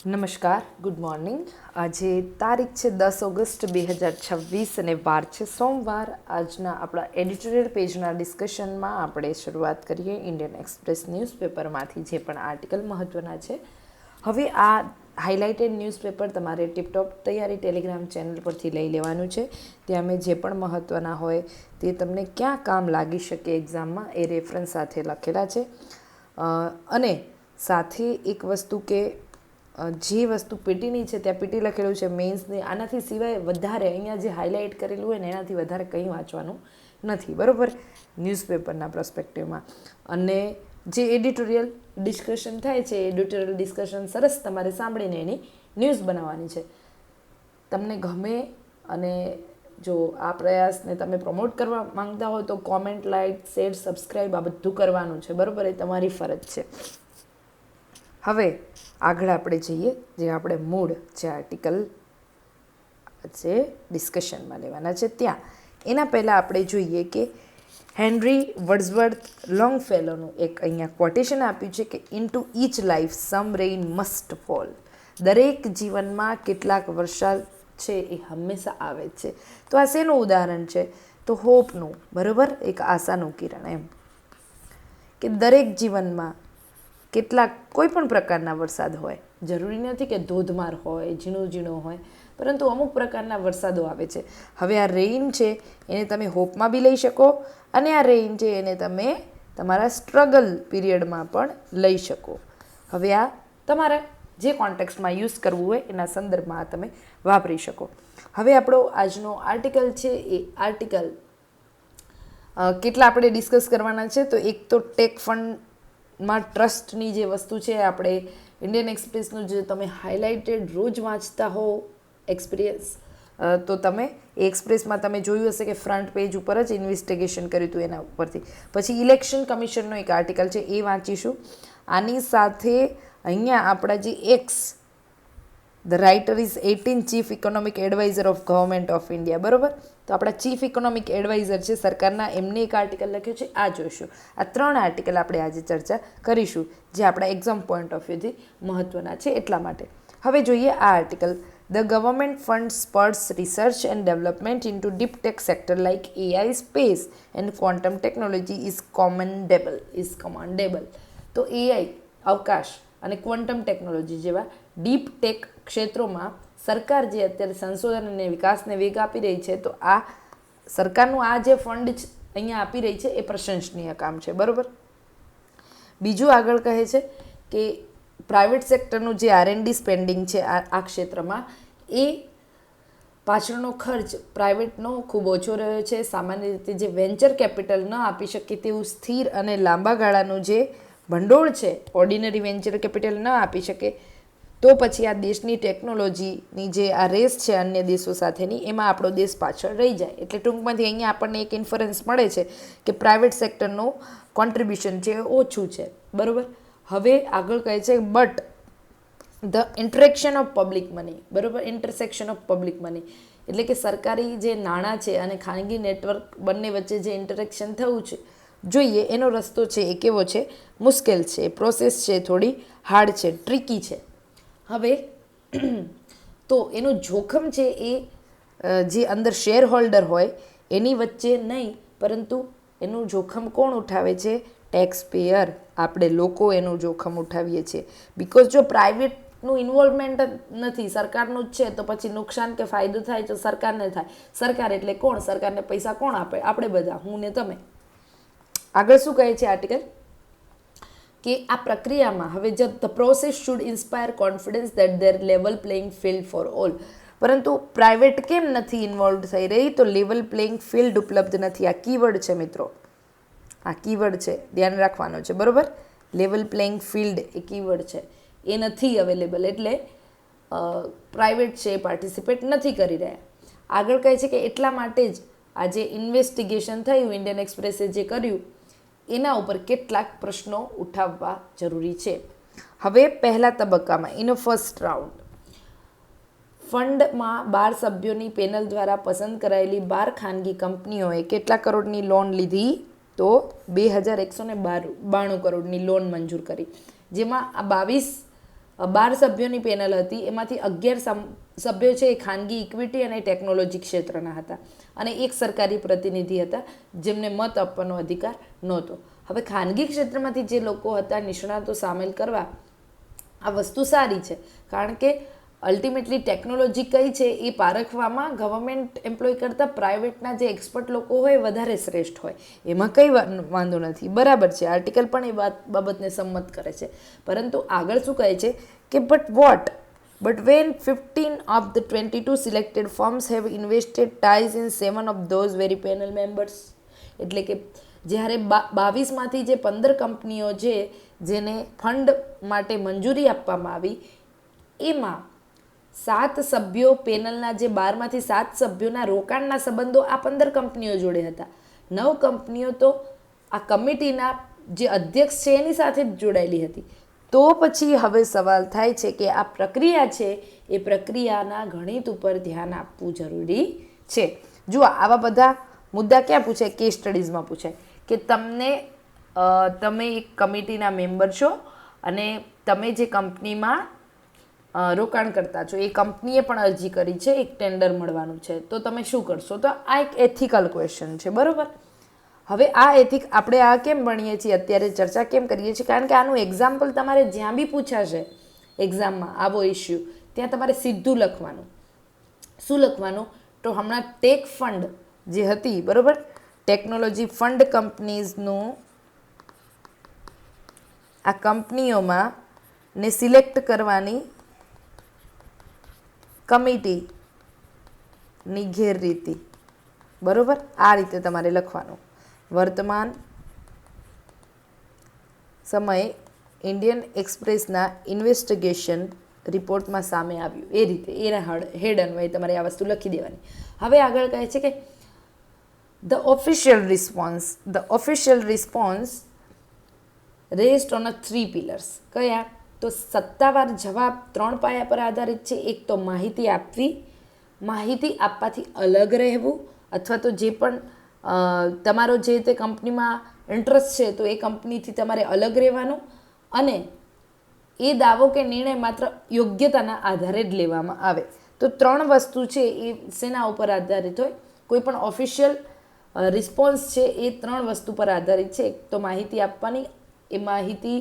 નમસ્કાર, good morning. આજે તારીખ છે 10 ઓગસ્ટ 2026 અને વાર છે સોમવાર. આજના આપણા એડિટોરિયલ પેજના ડિસ્કશનમાં આપણે શરૂઆત કરીએ ઇન્ડિયન એક્સપ્રેસ ન્યૂઝપેપરમાંથી જે પણ આર્ટિકલ મહત્ત્વના છે. હવે આ હાઇલાઇટેડ ન્યૂઝપેપર તમારે ટિપટોપ તૈયારી ટેલિગ્રામ ચેનલ પરથી લઈ લેવાનું છે. ત્યાં મેં જે પણ મહત્ત્વના હોય તે તમને ક્યાં કામ લાગી શકે એક્ઝામમાં એ રેફરન્સ સાથે લખેલા છે. અને સાથે એક વસ્તુ કે જે વસ્તુ પીટીની છે ત્યાં પીટી લખેલું છે મેઇન્સની, આનાથી સિવાય વધારે અહીંયા જે હાઇલાઇટ કરેલું હોય ને એનાથી વધારે કંઈ વાંચવાનું નથી, બરાબર, ન્યૂઝપેપરના પ્રોસ્પેક્ટિવમાં. અને જે એડિટોરિયલ ડિસ્કશન થાય છે, એડિટોરિયલ ડિસ્કશન સરસ તમારે સાંભળીને એની ન્યૂઝ બનાવવાની છે. તમને ગમે અને જો આ પ્રયાસને તમે પ્રમોટ કરવા માંગતા હોય તો કોમેન્ટ, લાઇક, શેર, સબસ્ક્રાઈબ આ બધું કરવાનું છે, બરાબર, એ તમારી ફરજ છે. હવે આગળ આપણે જઈએ, જે આપણે મૂળ જે આર્ટિકલ જે ડિસ્કશનમાં લેવાના છે ત્યાં. એના પહેલાં આપણે જોઈએ કે હેનરી વર્ડ્સવર્થ લોંગફેલોનું એક અહીંયા કોટેશન આપ્યું છે કે ઇન્ટુ ઈચ લાઈફ સમ રેઇન મસ્ટ ફોલ. દરેક જીવનમાં કેટલાક વરસાદ છે એ હંમેશા આવે જ છે. તો આ શેનું ઉદાહરણ છે? તો હોપનું, બરાબર, એક આશાનું કિરણ. એમ કે દરેક જીવનમાં કેટલાક કોઈ પણ પ્રકારના વરસાદ હોય, જરૂરી નથી કે ધોધમાર હોય, ઝીણો ઝીણો હોય, પરંતુ અમુક પ્રકારના વરસાદો આવે છે. હવે આ રેઇન છે એને તમે હોપમાં બી લઈ શકો અને આ રેઇન છે એને તમે તમારા સ્ટ્રગલ પીરિયડમાં પણ લઈ શકો. હવે આ તમારે જે કોન્ટેક્સ્ટમાં યુઝ કરવું હોય એના સંદર્ભમાં તમે વાપરી શકો. હવે આપણો આજનો આર્ટિકલ છે એ આર્ટિકલ કેટલા આપણે ડિસ્કસ કરવાના છે. તો એક તો ટેક ફંડમાં ટ્રસ્ટની જે વસ્તુ છે, આપણે ઇન્ડિયન એક્સપ્રેસનું જે તમે હાઇલાઇટેડ રોજ વાંચતા હો એક્સપિરિયન્સ, તો તમે એ એક્સપ્રેસમાં તમે જોયું હશે કે ફ્રન્ટ પેજ ઉપર જ ઇન્વેસ્ટિગેશન કર્યું હતું એના ઉપરથી. પછી ઇલેક્શન કમિશનનો એક આર્ટિકલ છે એ વાંચીશું. આની સાથે અહીંયા આપણા જે the writer is 18 chief economic adviser of government of India, બરાબર. તો આપણા ચીફ ઇકોનોમિક એડવાઇઝર છે સરકારના, એમને એક આર્ટિકલ લખ્યો છે, આ જોઈશું. આ 3 આર્ટિકલ આપણે આજે ચર્ચા કરીશું જે આપણા એક્ઝામ પોઈન્ટ ઓફ વ્યૂથી મહત્ત્વના છે એટલા માટે. હવે જોઈએ આ article. The government fund spurs research and development into deep tech sector like AI, space and quantum technology is commendable. તો એઆઈ, અવકાશ અને ક્વોન્ટમ ટેકનોલોજી જેવા ડીપ ટેક ક્ષેત્રોમાં સરકાર જે અત્યારે સંશોધન અને વિકાસને વેગ આપી રહી છે, તો આ સરકારનું આ જે ફંડ અહીંયા આપી રહી છે એ પ્રશંસનીય કામ છે, બરાબર. બીજું આગળ કહે છે કે પ્રાઇવેટ સેક્ટરનું જે R&D સ્પેન્ડિંગ છે આ ક્ષેત્રમાં, એ પાછળનો ખર્ચ પ્રાઇવેટનો ખૂબ ઓછો રહ્યો છે. સામાન્ય રીતે જે વેન્ચર કેપિટલ ન આપી શકે તેવું સ્થિર અને લાંબા ગાળાનું જે ભંડોળ છે, ઓર્ડિનરી વેન્ચર કેપિટલ ન આપી શકે, તો પછી આ દેશની ટેકનોલોજીની જે આ રેસ છે અન્ય દેશો સાથેની, એમાં આપણો દેશ પાછળ રહી જાય. એટલે ટૂંકમાંથી અહીંયા આપણને એક ઇન્ફરન્સ મળે છે કે પ્રાઇવેટ સેક્ટરનું કોન્ટ્રીબ્યુશન છે ઓછું છે, બરાબર. હવે આગળ કહે છે but the interaction of public money, બરાબર, ઇન્ટરસેક્શન ઓફ પબ્લિક મની, એટલે કે સરકારી જે નાણાં છે અને ખાનગી નેટવર્ક બંને વચ્ચે જે ઇન્ટરેક્શન થવું છે જોઈએ એનો રસ્તો છે એ કેવો છે? મુશ્કેલ છે. પ્રોસેસ છે થોડી હાર્ડ છે, ટ્રિકી છે. હવે તો એનું જોખમ છે એ જે અંદર શેર હોલ્ડર હોય એની વચ્ચે નહીં, પરંતુ એનું જોખમ કોણ ઉઠાવે છે? ટેક્સ પેયર, આપણે લોકો એનું જોખમ ઉઠાવીએ છીએ. બિકોઝ જો પ્રાઇવેટનું ઇન્વોલ્વમેન્ટ જ નથી, સરકારનું જ છે, તો પછી નુકસાન કે ફાયદો થાય તો સરકારને થાય. સરકાર એટલે કોણ? સરકારને પૈસા કોણ આપે? આપણે બધા, હું ને તમે. આગળ શું કહે છે આર્ટિકલ? કે આ પ્રક્રિયામાં હવે the process should inspire confidence that there level playing field for all. પરંતુ પ્રાઇવેટ કેમ નથી ઇન્વોલ્વ થઈ રહી? તો લેવલ પ્લેઇંગ ફિલ્ડ ઉપલબ્ધ નથી. આ કીવર્ડ છે મિત્રો, આ કીવર્ડ છે, ધ્યાન રાખવાનો છે, બરાબર. લેવલ પ્લેઇંગ ફિલ્ડ એ કીવર્ડ છે, એ નથી અવેલેબલ. એટલે પ્રાઇવેટ છે એ પાર્ટિસિપેટ નથી કરી રહ્યા. આગળ કહે છે કે એટલા માટે જ આ જે ઇન્વેસ્ટિગેશન થયું, ઇન્ડિયન એક્સપ્રેસે જે કર્યું, એના ઉપર કેટલાક પ્રશ્નો ઉઠાવવા જરૂરી છે. હવે પહેલા તબક્કામાં ઇન ફર્સ્ટ રાઉન્ડ ફંડમાં 12 સભ્યોની પેનલ દ્વારા પસંદ કરાયેલી 12 ખાનગી કંપનીઓએ કેટલા કરોડની લોન લીધી? તો 2192 કરોડની લોન મંજૂર કરી, જેમાં આ 22 12 સભ્યોની પેનલ હતી, એમાંથી 11 સભ્યો છે એ ખાનગી ઇક્વિટી અને ટેકનોલોજી ક્ષેત્રના હતા અને એક સરકારી પ્રતિનિધિ હતા જેમને મત આપવાનો અધિકાર નહોતો. હવે ખાનગી ક્ષેત્રમાંથી જે લોકો હતા નિષ્ણાતો સામેલ કરવા આ વસ્તુ સારી છે, કારણ કે અલ્ટિમેટલી ટેકનોલોજી કઈ છે એ પારખવામાં ગવર્મેન્ટ એમ્પ્લોય કરતાં પ્રાઇવેટના જે એક્સપર્ટ લોકો હોય વધારે શ્રેષ્ઠ હોય, એમાં કંઈ વાંધો નથી, બરાબર છે. આર્ટિકલ પણ એ બાબતને સંમત કરે છે. પરંતુ આગળ શું કહે છે કે but when 15 of the 22 selected firms have invested ties in 7 of those very panel members, એટલે કે જ્યારે 22માંથી જે 15 કંપનીઓ છે જેને ફંડ માટે મંજૂરી આપવામાં આવી, એમાં 7 સભ્યો પેનલના, જે 12માંથી 7 સભ્યોના રોકાણના સંબંધો આ 15 કંપનીઓ જોડે હતા. 9 કંપનીઓ તો આ કમિટીના જે અધ્યક્ષ છે એની સાથે જ જોડાયેલી હતી. તો પછી હવે સવાલ થાય છે કે આ પ્રક્રિયા છે એ પ્રક્રિયાના ગણિત ઉપર ધ્યાન આપવું જરૂરી છે. જુઓ, આવા બધા મુદ્દા ક્યાં પૂછાય? કેસ સ્ટડીઝમાં પૂછાય કે તમે એક કમિટીના મેમ્બર છો અને તમે જે કંપનીમાં રોકાણ કરતા છો એ કંપનીએ પણ અરજી કરી છે, એક ટેન્ડર મળવાનું છે, તો તમે શું કરશો? તો આ એક એથિકલ ક્વેશ્ચન છે, બરાબર. હવે આ એથિક આપણે આ કેમ ભણીએ છીએ, અત્યારે ચર્ચા કેમ કરીએ છીએ? કારણ કે આનું એક્ઝામ્પલ તમારે જ્યાં બી પૂછાશે એક્ઝામમાં આવો ઇસ્યુ, ત્યાં તમારે સીધું લખવાનું. શું લખવાનું? તો હમણાં ટેક ફંડ જે હતી, બરાબર, ટેકનોલોજી ફંડ કંપનીઝનું આ કંપનીઓમાં ને સિલેક્ટ કરવાની કમિટીની ગેરરીતિ, બરાબર, આ રીતે તમારે લખવાનું. વર્તમાન સમયે ઇન્ડિયન એક્સપ્રેસના ઇન્વેસ્ટિગેશન રિપોર્ટમાં સામે આવ્યું, એ રીતે એના હેડ અન્વયે તમારે આ વસ્તુ લખી દેવાની. હવે આગળ કહે છે કે the official response rests on 3 pillars. કયા? તો સત્તાવાર જવાબ 3 પાયા પર આધારિત છે. એક તો માહિતી આપવી, માહિતી આપવાથી અલગ રહેવું, અથવા તો જે પણ તમારો જે તે કંપનીમાં ઇન્ટરેસ્ટ છે તો એ કંપનીથી તમારે અલગ રહેવાનું, અને એ દાવો કે નિર્ણય માત્ર યોગ્યતાના આધારે જ લેવામાં આવે. તો 3 વસ્તુ છે એ શેના ઉપર આધારિત હોય? કોઈ પણ ઓફિશિયલ રિસ્પોન્સ છે એ 3 વસ્તુ પર આધારિત છે. એક તો માહિતી આપવાની, એ માહિતી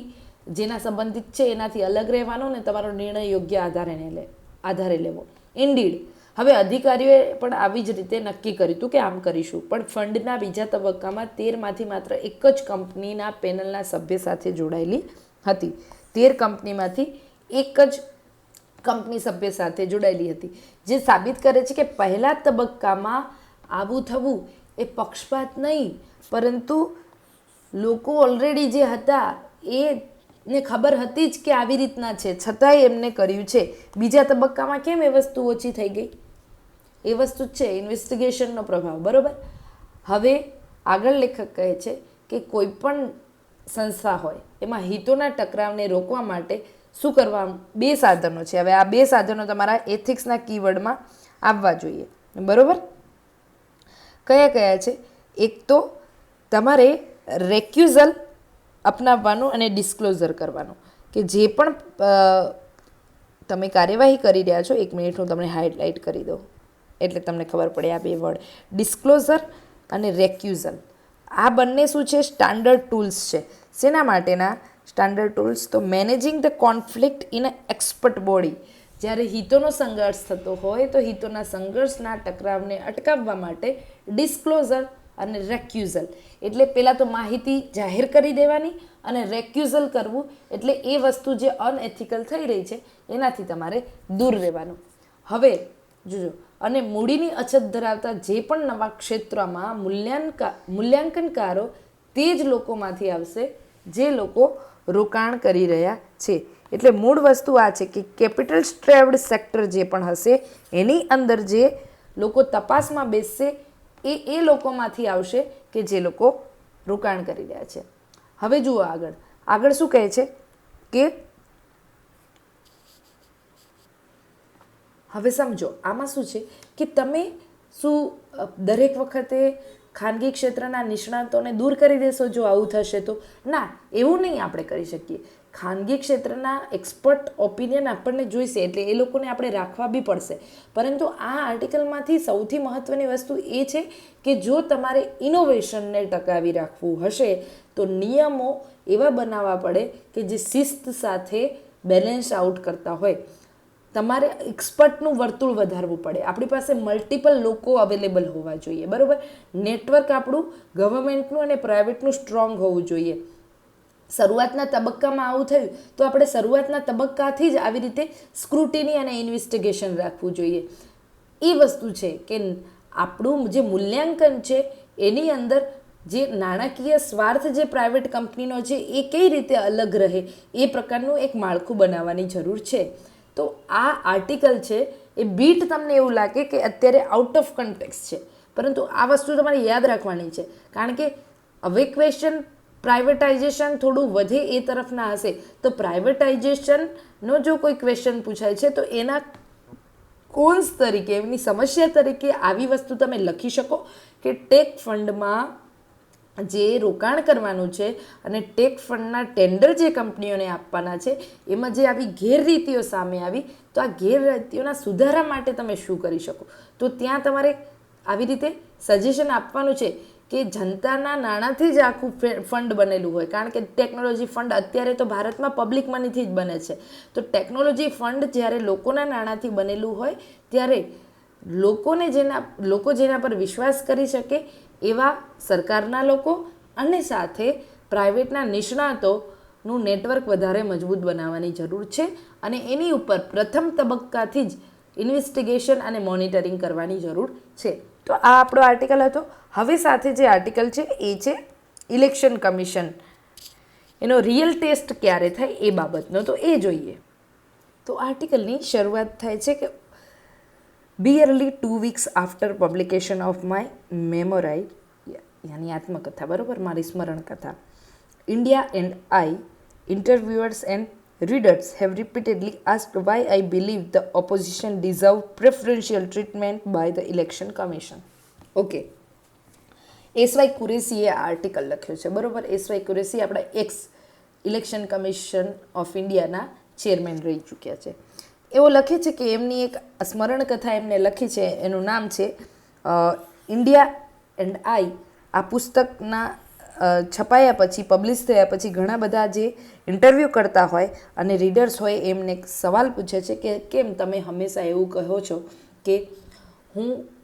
જેના સંબંધિત છે એનાથી અલગ રહેવાનો, ને તમારો નિર્ણય યોગ્ય આધારે લેવો. ઇન્ડીડ, હવે અધિકારીઓએ પણ આવી જ રીતે નક્કી કર્યું હતું કે આમ કરીશું, પણ ફંડના બીજા તબક્કામાં 13માંથી માત્ર એક જ કંપનીના પેનલના સભ્ય સાથે જોડાયેલી હતી. 13 કંપનીમાંથી એક જ કંપની સભ્ય સાથે જોડાયેલી હતી, જે સાબિત કરે છે કે પહેલા તબક્કામાં આવું થવું એ પક્ષપાત નહીં, પરંતુ લોકો ઓલરેડી જે હતા એને ખબર હતી જ કે આવી રીતના છે, છતાંય એમને કર્યું છે. બીજા તબક્કામાં કેમ એ વસ્તુ ઓછી થઈ ગઈ? એ વસ્તુ છે ઇન્વેસ્ટિગેશનનો પ્રભાવ, બરાબર. હવે આગળ લેખક કહે છે કે કોઈ પણ સંસ્થા હોય એમાં હિતોના ટકરાવને રોકવા માટે શું કરવા? 2 સાધનો છે. હવે આ 2 સાધનો તમારા એથિક્સના કીવર્ડમાં આવવા જોઈએ, બરાબર. કયા કયા છે? એક તો તમારે રેક્યુઝલ અપનાવવાનું અને ડિસ્ક્લોઝર કરવાનું, કે જે પણ તમે કાર્યવાહી કરી રહ્યા છો, 1 મિનિટ હું તમને હાઇલાઇટ કરી દઉં એટલે તમને ખબર પડે આ 2 વર્ડ, ડિસ્ક્લોઝર અને રેક્યુઝલ. આ બંને શું છે? સ્ટાન્ડર્ડ ટૂલ્સ છે. શેના માટેના સ્ટાન્ડર્ડ ટૂલ્સ? તો managing the conflict in a expert body. જ્યારે હિતોનો સંઘર્ષ થતો હોય તો હિતોના સંઘર્ષના ટકરાવને અટકાવવા માટે ડિસ્ક્લોઝર અને રેક્યુઝલ, એટલે પહેલાં તો માહિતી જાહેર કરી દેવાની, અને રેક્યુઝલ કરવું એટલે એ વસ્તુ જે અનએથિકલ થઈ રહી છે એનાથી તમારે દૂર રહેવાનું. હવે જોજો, અને મૂડીની અછત ધરાવતા જે પણ નવા ક્ષેત્રમાં મૂલ્યાંકનકારો તે જ લોકોમાંથી આવશે જે લોકો રોકાણ કરી રહ્યા છે. એટલે મૂળ વસ્તુ આ છે કે કેપિટલ સ્ટ્રેવ્ડ સેક્ટર જે પણ હશે એની અંદર જે લોકો તપાસમાં બેસશે એ લોકોમાંથી આવશે કે જે લોકો રોકાણ કરી રહ્યા છે. હવે જુઓ આગળ શું કહે છે કે હવે સમજો આમાં શું છે કે તમે શું દરેક વખતે ખાનગી ક્ષેત્રના નિષ્ણાતોને દૂર કરી દેશો જો આવું થશે તો? ના, એવું નહીં આપણે કરી શકીએ. ખાનગી ક્ષેત્રના એક્સપર્ટ ઓપિનિયન આપણને જોઈશે, એટલે એ લોકોને આપણે રાખવા બી પડશે. પરંતુ આ આર્ટિકલમાંથી સૌથી મહત્ત્વની વસ્તુ એ છે કે જો તમારે ઇનોવેશનને ટકાવી રાખવું હશે તો નિયમો એવા બનાવવા પડે કે જે શિસ્ત સાથે બેલેન્સ આઉટ કરતા હોય. તમારે એક્સપર્ટનું વર્તુળ વધારવું પડે. આપણી પાસે મલ્ટિપલ લોકો અવેલેબલ હોવા જોઈએ, બરાબર. નેટવર્ક આપણું ગવર્મેન્ટનું અને પ્રાઇવેટનું સ્ટ્રોંગ હોવું જોઈએ. શરૂઆતના તબક્કામાં આવું થયું તો આપણે શરૂઆતના તબક્કાથી જ આવી રીતે સ્ક્રુટિની અને ઇન્વેસ્ટિગેશન રાખવું જોઈએ. એ વસ્તુ છે કે આપણું જે મૂલ્યાંકન છે એની અંદર જે નાણાકીય સ્વાર્થ જે પ્રાઇવેટ કંપનીનો છે એ કઈ રીતે અલગ રહે એ પ્રકારનું એક માળખું બનાવવાની જરૂર છે. તો આ આર્ટિકલ છે એ બીટ તમને એવું લાગે કે અત્યારે આઉટ ઓફ કન્ટેક્સ્ટ છે, પરંતુ આ વસ્તુ તમારે યાદ રાખવાની છે. કારણ કે હવે ક્વેશ્ચન પ્રાઇવેટાઇઝેશન થોડું વધે એ તરફના હશે તો પ્રાઇવેટાઇઝેશનનો જો કોઈ ક્વેશ્ચન પૂછાય છે તો એના કોન્સ તરીકે, એમની સમસ્યા તરીકે આવી વસ્તુ તમે લખી શકો કે ટેક ફંડમાં જે રોકાણ કરવાનું છે અને ટેક ફંડના ટેન્ડર જે કંપનીઓને આપવાના છે એમાં જે આવી ગેરરીતિઓ સામે આવી તો આ ગેરરીતિઓના સુધારા માટે તમે શું કરી શકો. તો ત્યાં તમારે આવી રીતે સજેશન આપવાનું છે કે જનતાના નાણાંથી જ આખું ફંડ બનેલું હોય. કારણ કે ટેકનોલોજી ફંડ અત્યારે તો ભારતમાં પબ્લિક મનીથી જ બને છે. તો ટેકનોલોજી ફંડ જ્યારે લોકોના નાણાંથી બનેલું હોય ત્યારે લોકો જેના પર વિશ્વાસ કરી શકે એવા સરકારના લોકો અને સાથે પ્રાઇવેટના નિષ્ણાતોનું નેટવર્ક વધારે મજબૂત બનાવવાની જરૂર છે. અને એની ઉપર પ્રથમ તબક્કાથી જ ઇન્વેસ્ટિગેશન અને મોનિટરિંગ કરવાની જરૂર છે. તો આ આપણો આર્ટિકલ હતો. હવે સાથે જે આર્ટિકલ છે એ છે ઇલેક્શન કમિશન. એનો રિયલ ટેસ્ટ ક્યારે થાય એ બાબતનો તો એ જોઈએ. તો આર્ટિકલની શરૂઆત થાય છે કે barely 2 weeks after publication of my memoir, યાની આત્મકથા, બરાબર, મારી સ્મરણ કથા, India and I, interviewers and readers have repeatedly asked why I believe the opposition deserve preferential treatment by the election commission. Okay, SY કુરેશીએ આ આર્ટિકલ લખ્યો છે, બરાબર. એસવાય કુરેશી આપણા એક્સ ઇલેક્શન કમિશન ઓફ ઇન્ડિયાના ચેરમેન રહી ચૂક્યા છે. એવો લખે છે કે એમની એક સ્મરણ કથા એમને લખી છે, એનું નામ છે ઇન્ડિયા એન્ડ આઈ. આ પુસ્તકના છપાયા પછી, પબ્લિશ થયા પછી ઘણા બધા જે ઇન્ટરવ્યૂ કરતા હોય અને રીડર્સ હોય એમને એક સવાલ પૂછે છે કે કેમ તમે હંમેશા એવું કહો છો કે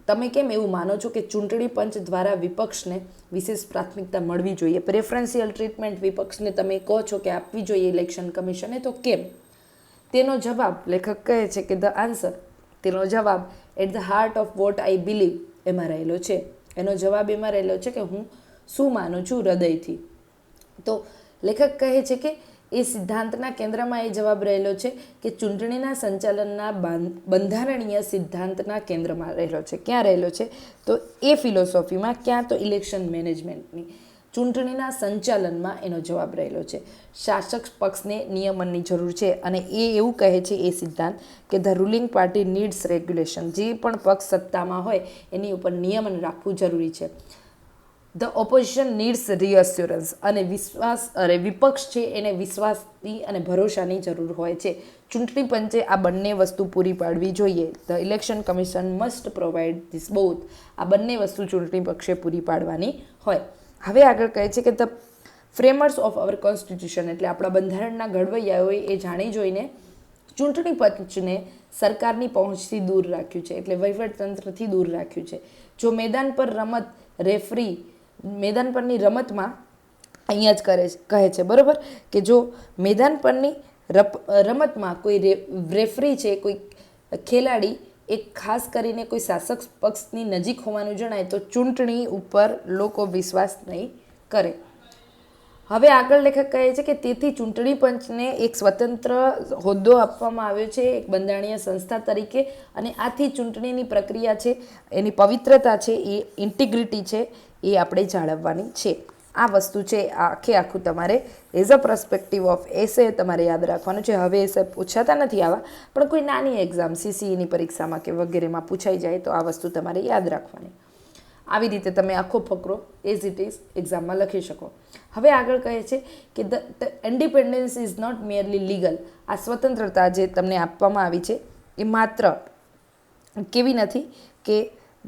તમે કેમ એવું માનો છો કે ચૂંટણી પંચ દ્વારા વિપક્ષને વિશેષ પ્રાથમિકતા મળવી જોઈએ, પ્રેફરન્શિયલ ટ્રીટમેન્ટ વિપક્ષને તમે કહો છો કે આપવી જોઈએ ઇલેક્શન કમિશને, તો કેમ? તેનો જવાબ, લેખક કહે છે કે ધ આન્સર, તેનો જવાબ at the heart of what I believe એમાં રહેલો છે. એનો જવાબ એમાં રહેલો છે કે હું શું માનું છું હૃદયથી. તો લેખક કહે છે કે એ સિદ્ધાંતના કેન્દ્રમાં એ જવાબ રહેલો છે કે ચૂંટણીના સંચાલનના બંધારણીય સિદ્ધાંતના કેન્દ્રમાં રહેલો છે. ક્યાં રહેલો છે? તો એ ફિલોસોફીમાં, ક્યાં તો ઇલેક્શન મેનેજમેન્ટની, ચૂંટણીના સંચાલનમાં એનો જવાબ રહેલો છે. શાસક પક્ષને નિયમનની જરૂર છે અને એ એવું કહે છે એ સિદ્ધાંત કે the ruling party needs regulation. જે પણ પક્ષ સત્તામાં હોય એની ઉપર નિયમન રાખવું જરૂરી છે. ધ ઓપોઝિશન નીડ્સ રિઅસ્યોરન્સ, અને વિપક્ષ છે એને વિશ્વાસની અને ભરોસાની જરૂર હોય છે. ચૂંટણી પંચે આ બંને વસ્તુ પૂરી પાડવી જોઈએ. The election commission must provide this both. આ બંને વસ્તુ ચૂંટણી પક્ષે પૂરી પાડવાની હોય. હવે આગળ કહે છે કે ધ ફ્રેમર્સ ઓફ અવર કોન્સ્ટિટ્યુશન, એટલે આપણા બંધારણના ઘડવૈયાઓએ એ જાણી જોઈને ચૂંટણી પંચને સરકારની પહોંચથી દૂર રાખ્યું છે, એટલે વહીવટતંત્રથી દૂર રાખ્યું છે. જો મેદાન પર મેદાન પરની રમતમાં અહીંયા જ કહે છે, બરાબર, કે જો મેદાન પરની રમતમાં કોઈ રેફરી છે, કોઈ ખેલાડી એક ખાસ કરીને કોઈ શાસક પક્ષની નજીક હોવાનું જણાય તો ચૂંટણી ઉપર લોકો વિશ્વાસ નહીં કરે. હવે આગળ લેખક કહે છે કે તેથી ચૂંટણી પંચને એક સ્વતંત્ર હોદ્દો આપવામાં આવ્યો છે એક બંધારણીય સંસ્થા તરીકે, અને આથી ચૂંટણીની પ્રક્રિયા છે, એની પવિત્રતા છે, એ ઇન્ટિગ્રિટી છે, એ આપણે જાળવવાની છે. આ વસ્તુ છે આખું તમારે એઝ અ પર્સપેક્ટિવ ઓફ એસે તમારે યાદ રાખવાનું છે. હવે એસે પૂછાતા નથી આવા, પણ કોઈ નાની એક્ઝામ સીસીઈની પરીક્ષામાં કે વગેરેમાં પૂછાઈ જાય તો આ વસ્તુ તમારે યાદ રાખવાની. આવી રીતે તમે આખો ફકરો એઝ ઇટ ઇઝ એક્ઝામમાં લખી શકો. હવે આગળ કહે છે કે the independence is not merely legal. આ સ્વતંત્રતા જે તમને આપવામાં આવી છે એ માત્ર કેવી નથી કે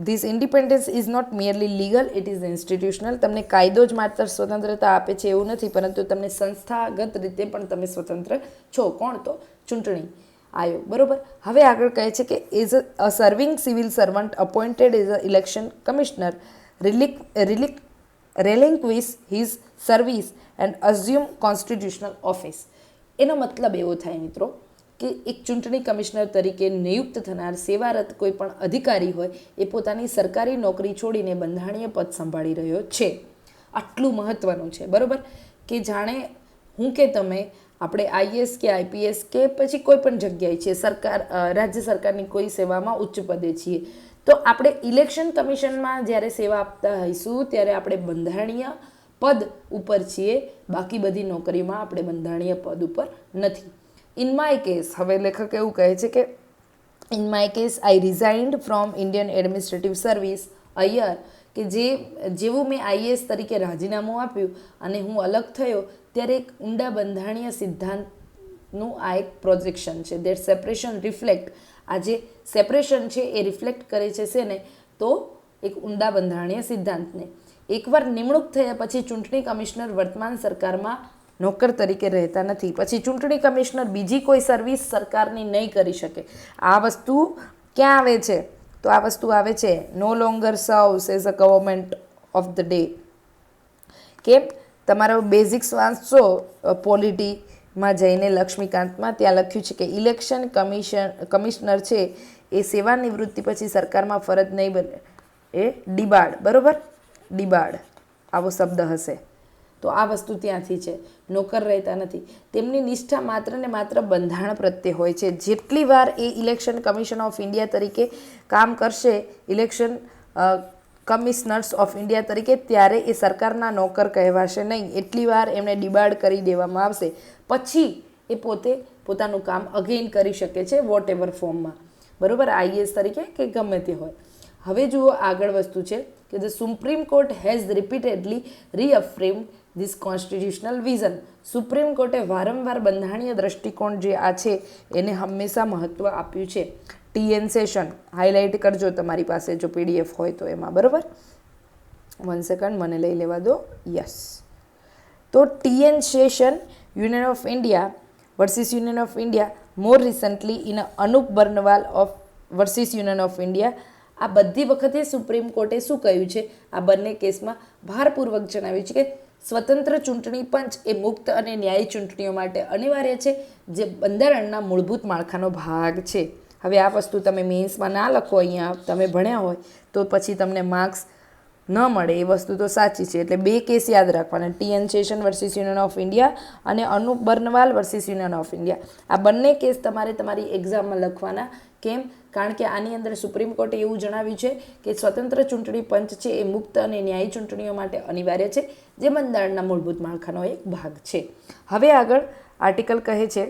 this independence is not merely legal, it is institutional. તમને કાયદો જ માત્ર સ્વતંત્રતા આપે છે એવું નથી, પરંતુ તમને સંસ્થાગત રીતે પણ તમે સ્વતંત્ર છો. કોણ? તો ચૂંટણી આયોગ. બરોબર. હવે આગળ કહે છે કે as a serving civil servant appointed as a election commissioner relinquish his service and assume constitutional office. એનો મતલબ એવો થાય મિત્રો કે એક ચૂંટણી કમિશનર તરીકે નિયુક્ત થનાર સેવારત કોઈ પણ અધિકારી હોય એ પોતાની સરકારી નોકરી છોડીને બંધારણીય પદ સંભાળી રહ્યો છે. આટલું મહત્ત્વનું છે. બરાબર. કે જાણે હું કે તમે આપણે આઈએએસ કે આઈપીએસ કે પછી કોઈ પણ જગ્યાએ છીએ, રાજ્ય સરકારની કોઈ સેવામાં ઉચ્ચ પદે છીએ, તો આપણે ઇલેક્શન કમિશનમાં જ્યારે સેવા આપતા હોઈશું ત્યારે આપણે બંધારણીય પદ ઉપર છીએ, બાકી બધી નોકરીમાં આપણે બંધારણીય પદ ઉપર નથી. ઇન માય કેસ, હવે લેખક એવું કહે છે કે in my case I resigned from Indian administrative service a year, કે જેવું મેં આઈએએસ તરીકે રાજીનામું આપ્યું અને હું અલગ થયો ત્યારે એક ઊંડા બંધારણીય સિદ્ધાંતનું આ એક પ્રોજેક્શન છે. દેટ સેપરેશન રિફ્લેક્ટ, આ જે સેપરેશન છે એ રિફ્લેક્ટ કરે છે શેને? તો એક ઊંડા બંધારણીય સિદ્ધાંતને. એકવાર નિમણૂક થયા પછી ચૂંટણી કમિશનર વર્તમાન સરકારમાં નોકર તરીકે રહેતા નથી. પછી ચૂંટણી કમિશનર બીજી કોઈ સર્વિસ સરકારની નહીં કરી શકે. આ વસ્તુ ક્યાં આવે છે? તો આ વસ્તુ આવે છે no longer serves as a government of the day. કેમ? તમારો બેઝિક્સ વાંચશો પોલિટીમાં જઈને લક્ષ્મીકાંતમાં, ત્યાં લખ્યું છે કે ઇલેક્શન કમિશનર છે એ સેવાનિવૃત્તિ પછી સરકારમાં ફરજ નહીં બને, એ ડિબાડ. બરાબર. ડિબાડ આવો શબ્દ હશે. તો આ વસ્તુ ત્યાંથી છે. નોકર રહેતા નથી. તેમની નિષ્ઠા માત્ર ને માત્ર બંધારણ પ્રત્યે હોય છે. જેટલી વાર એ ઇલેક્શન કમિશન ઓફ ઇન્ડિયા તરીકે કામ કરશે, ઇલેક્શન કમિશનર્સ ઓફ ઇન્ડિયા તરીકે, ત્યારે એ સરકારના નોકર કહેવાશે નહીં. એટલી વાર એમને ડિબાર્ડ કરી દેવામાં આવશે. પછી એ પોતે પોતાનું કામ અગેન કરી શકે છે વોટ એવર ફોર્મમાં. બરાબર. આઈએએસ તરીકે કે ગમે તે હોય. હવે જુઓ આગળ વસ્તુ છે કે the Supreme Court has repeatedly reaffirmed this constitutional vision. Supreme કોર્ટે વારંવાર બંધારણીય દ્રષ્ટિકોણ જે આ છે એને હંમેશા મહત્ત્વ આપ્યું છે. ટીએન સેશન હાઇલાઇટ કરજો તમારી પાસે જો પીડીએફ હોય તો એમાં. બરાબર. 1 સેકન્ડ મને લઈ લેવા દો. યસ. તો TN Seshan Union of India versus Union of India, more recently in Anoop Barnwal of versus Union of India. આ બધી વખતે સુપ્રીમ કોર્ટે શું કહ્યું છે? આ બંને કેસમાં ભારપૂર્વક જણાવ્યું છે કે સ્વતંત્ર ચૂંટણી પંચ એ મુક્ત અને ન્યાયી ચૂંટણીઓ માટે અનિવાર્ય છે, જે બંધારણના મૂળભૂત માળખાનો ભાગ છે. હવે આ વસ્તુ તમે મેન્સમાં ના લખો, અહીંયા તમે ભણ્યા હોય તો પછી તમને માર્ક્સ ન મળે, એ વસ્તુ તો સાચી છે. એટલે બે કેસ યાદ રાખવાના, TN Seshan versus Union of India અને Anoop Barnwal versus Union of India. આ બંને કેસ તમારે તમારી એક્ઝામમાં લખવાના. કેમ? કારણ કે આની અંદર સુપ્રીમ કોર્ટે એવું જણાવ્યું છે કે સ્વતંત્ર ચૂંટણી પંચ છે એ મુક્ત અને ન્યાયી ચૂંટણીઓ માટે અનિવાર્ય છે, જે બંધારણના મૂળભૂત માળખાનો એક ભાગ છે. હવે આગળ આર્ટિકલ કહે છે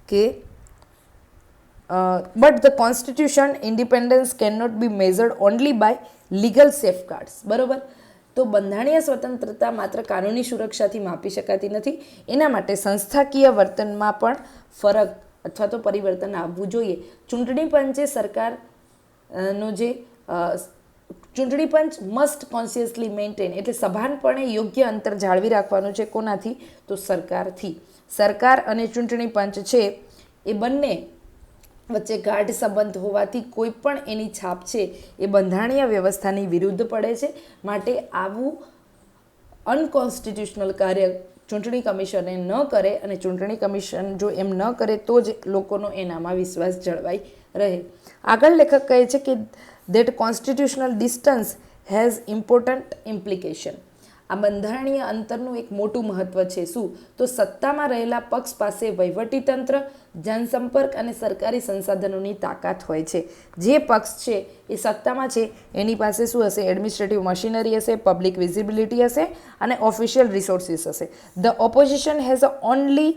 કે but the constitution independence can not be measured only by legal safeguards. બરાબર. તો બંધારણીય સ્વતંત્રતા માત્ર કાનૂની સુરક્ષાથી માપી શકાતી નથી. એના માટે સંસ્થાકીય વર્તનમાં પણ ફરક અથવા તો પરિવર્તન આવવું જોઈએ. ચૂંટણી પંચે સરકારનો જે ચૂંટણી પંચ મસ્ટ કોન્શિયસલી મેન્ટેન, એટલે સભાનપણે યોગ્ય અંતર જાળવી રાખવાનું છે. કોનાથી? તો સરકારથી. સરકાર અને ચૂંટણી પંચ છે એ બંને વચ્ચે ગાઢ સંબંધ હોવાથી કોઈ પણ એની છાપ છે એ બંધારણીય વ્યવસ્થાની વિરુદ્ધ પડે છે. માટે આવું અનકોન્સ્ટિટ્યુશનલ કાર્ય ચૂંટણી કમિશને ન કરે, અને ચૂંટણી કમિશન જો એમ ન કરે તો જ લોકોનો એનામાં વિશ્વાસ જળવાઈ રહે. આગળ લેખક કહે છે કે that constitutional distance has important implication. આ બંધારણીય અંતરનું એક મોટું મહત્ત્વ છે. શું? તો સત્તામાં રહેલા પક્ષ પાસે વહીવટીતંત્ર, જનસંપર્ક અને સરકારી સંસાધનોની તાકાત હોય છે. જે પક્ષ છે એ સત્તામાં છે એની પાસે શું હશે? એડમિનિસ્ટ્રેટિવ મશીનરી હશે, પબ્લિક વિઝિબિલિટી હશે અને ઓફિશિયલ રિસોર્સિસ હશે. The opposition has only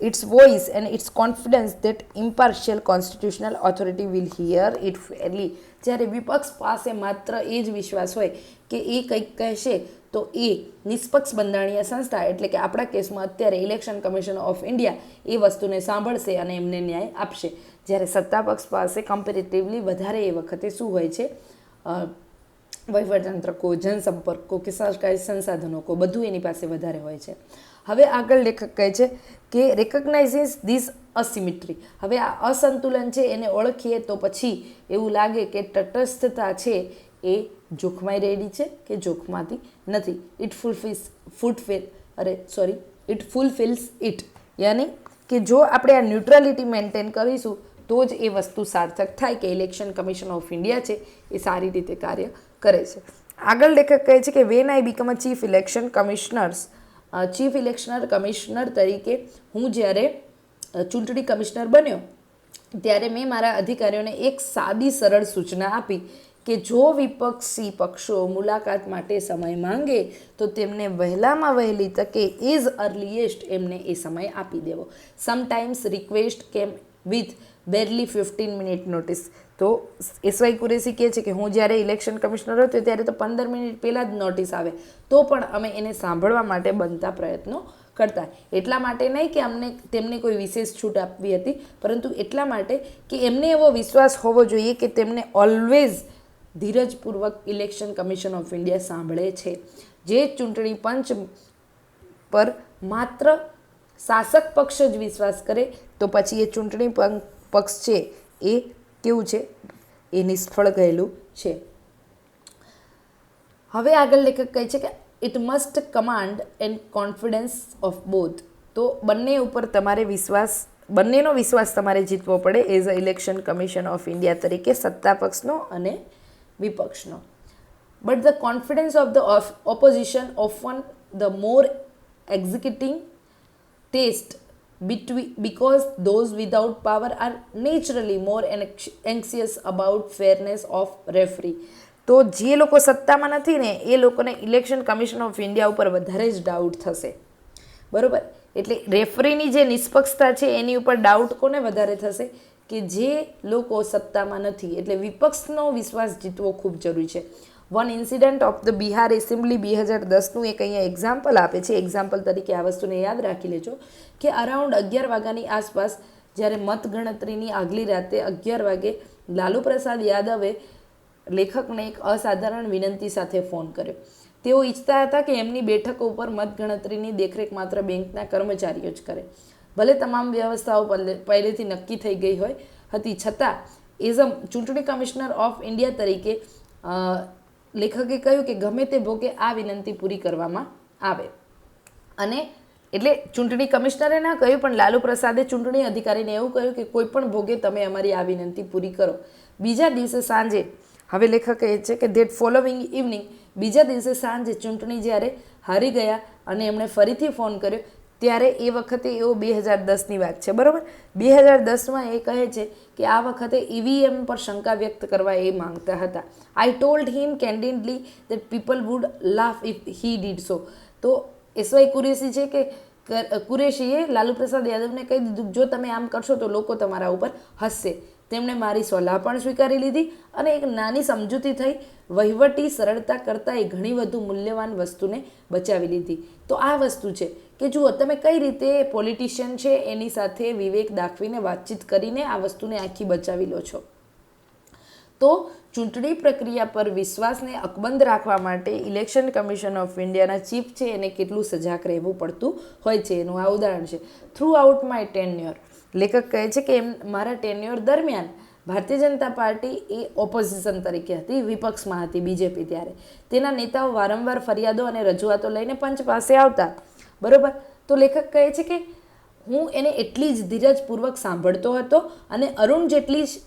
its voice and its confidence that impartial constitutional authority will hear it fairly. જ્યારે વિપક્ષ પાસે માત્ર એ જ વિશ્વાસ હોય કે એ કંઈક કહેશે તો એ નિષ્પક્ષ બંધારણીય સંસ્થા એટલે કે આપણા કેસમાં અત્યારે ઇલેક્શન કમિશન ઓફ ઇન્ડિયા એ વસ્તુને સાંભળશે અને એમને ન્યાય આપશે. જ્યારે સત્તાપક્ષ પાસે કમ્પેરેટિવલી વધારે એ વખતે શું હોય છે, વહીવટતંત્ર કો, જનસંપર્ક કો કે સરકારી સંસાધનો કો, બધું એની પાસે વધારે હોય છે. હવે આગળ લેખક કહે છે કે રેકગ્નાઇઝિસ ધીસ અસિમિટ્રી. હવે આ અસંતુલન છે એને ઓળખીએ તો પછી એવું લાગે કે તટસ્થતા છે એ જોખમાઈ રહેલી છે કે જોખમાતી નથી. ઇટ ફૂલફિલ્સ ઇટ, યાની કે જો આપણે આ ન્યુટ્રાલિટી મેન્ટેન કરીશું તો જ એ વસ્તુ સાર્થક થાય કે ઇલેક્શન કમિશન ઓફ ઇન્ડિયા છે એ સારી રીતે કાર્ય કરે છે. આગળ લેખક કહે છે કે when I become a chief election commissioner તરીકે હું જ્યારે ચૂંટણી કમિશનર બન્યો ત્યારે મેં મારા અધિકારીઓને એક સાદી સરળ સૂચના આપી કે જો વિપક્ષી પક્ષો મુલાકાત માટે સમય માંગે તો તેમને વહેલામાં વહેલી તકે એઝ અર્લીએસ્ટ એમને એ સમય આપી દેવો. સમટાઇમ્સ રિક્વેસ્ટ કેમ વિથ બેરલી 15 મિનિટ નોટિસ. તો એસવાય કુરેશી કહે છે કે હું જ્યારે ઇલેક્શન કમિશનર હતો ત્યારે તો 15 મિનિટ પહેલાં જ નોટિસ આવે તો પણ અમે એને સાંભળવા માટે બનતા પ્રયત્નો કરતા. એટલા માટે નહીં કે તેમને કોઈ વિશેષ છૂટ આપવી હતી, પરંતુ એટલા માટે કે એમને એવો વિશ્વાસ હોવો જોઈએ કે તેમને ઓલવેઝ ધીરજપૂર્વક ઇલેક્શન કમિશન ઓફ ઇન્ડિયા સાંભળે છે. જે ચૂંટણી પંચ પર માત્ર શાસક પક્ષ જ વિશ્વાસ કરે તો પછી એ ચૂંટણી પક્ષ છે એ કેવું છે, એ નિષ્ફળ ગયેલું છે. હવે આગળ લેખક કહે છે કે it must command and confidence of both. તો બંને ઉપર તમારે બંનેનો વિશ્વાસ તમારે જીતવો પડે as a election commission of India તરીકે, સત્તા પક્ષનો અને વિપક્ષનો. But the confidence of the opposition often the more executing test because those without power are naturally more anxious about fairness of referee. તો જે લોકો સત્તામાં નથી ને એ લોકોને ઇલેક્શન કમિશન ઓફ ઇન્ડિયા ઉપર વધારે જ ડાઉટ થશે, બરાબર. એટલે રેફરીની જે નિષ્પક્ષતા છે એની ઉપર ડાઉટ કોને વધારે થશે કે જે લોકો સત્તામાં નથી. એટલે વિપક્ષનો વિશ્વાસ જીતવો ખૂબ જરૂરી છે. One incident of the Bihar assembly 2010નું એક અહીંયા એક્ઝામ્પલ આપે છે. એક્ઝામ્પલ તરીકે આ વસ્તુને યાદ રાખી લેજો કે અરાઉન્ડ 11 વાગ્યાની આસપાસ જ્યારે મતગણતરીની આગલી રાતે 11 વાગે લાલુ પ્રસાદ યાદવે લેખકને એક અસાધારણ વિનંતી સાથે ફોન કર્યો. તેઓ ઈચ્છતા હતા કે એમની બેઠકો ઉપર મતગણતરીની દેખરેખ માત્ર બેંકના કર્મચારીઓ જ કરે. ભલે તમામ વ્યવસ્થાઓ પહેલેથી નક્કી થઈ ગઈ હતી છતાં એઝ અ ચૂંટણી કમિશનર ઓફ ઇન્ડિયા તરીકે લેખકે કહ્યું કે ગમે તે ભોગે આ વિનંતી પૂરી કરવામાં આવે. અને એટલે ચૂંટણી કમિશનરે ના કહ્યું પણ લાલુ પ્રસાદે ચૂંટણી અધિકારીને એવું કહ્યું કે કોઈ પણ ભોગે તમે અમારી આ વિનંતી પૂરી કરો. બીજા દિવસે સાંજે, હવે લેખક કહે છે કે ધેટ ફોલોવિંગ ઇવનિંગ, બીજા દિવસે સાંજે ચૂંટણી જ્યારે હારી ગયા અને એમણે ફરીથી ફોન કર્યો ત્યારે એ વખતે એવો 2010ની વાત છે, બરાબર. 2010માં એ કહે છે કે આ વખતે ઈવીએમ પર શંકા વ્યક્ત કરવા એ માંગતા હતા. I told him candidly that people would laugh if he did so. તો એસવાય કુરેશી છે કે કુરેશીએ લાલુ પ્રસાદ યાદવને કહી દીધું જો તમે આમ કરશો તો લોકો તમારા ઉપર હસશે. તેમણે મારી સલાહ પણ સ્વીકારી લીધી અને એક નાની સમજૂતી થઈ. વહીવટી સરળતા કરતાં એ ઘણી વધુ મૂલ્યવાન વસ્તુને બચાવી લીધી. તો આ વસ્તુ છે કે જુઓ તમે કઈ રીતે પોલિટિશિયન છે એની સાથે વિવેક દાખવીને વાતચીત કરીને આ વસ્તુને આખી બચાવી લો છો. તો ચૂંટણી પ્રક્રિયા પર વિશ્વાસને અકબંધ રાખવા માટે ઇલેક્શન કમિશન ઓફ ઇન્ડિયાના ચીફ છે એને કેટલું સજાગ રહેવું પડતું હોય છે એનું આ ઉદાહરણ છે. થ્રુ આઉટ માય ટેન્યોર, લેખક કહે છે કે મારા ટેન્યોર દરમિયાન ભારતીય જનતા પાર્ટી એ ઓપોઝિશન તરીકે હતી, વિપક્ષમાં હતી બીજેપી ત્યારે. તેના નેતાઓ વારંવાર ફરિયાદો અને રજૂઆતો લઈને પંચ પાસે આવતા, બરાબર. તો લેખક કહે છે કે હું એને એટલી જ ધીરજપૂર્વક સાંભળતો હતો અને અરુણ જેટલીજી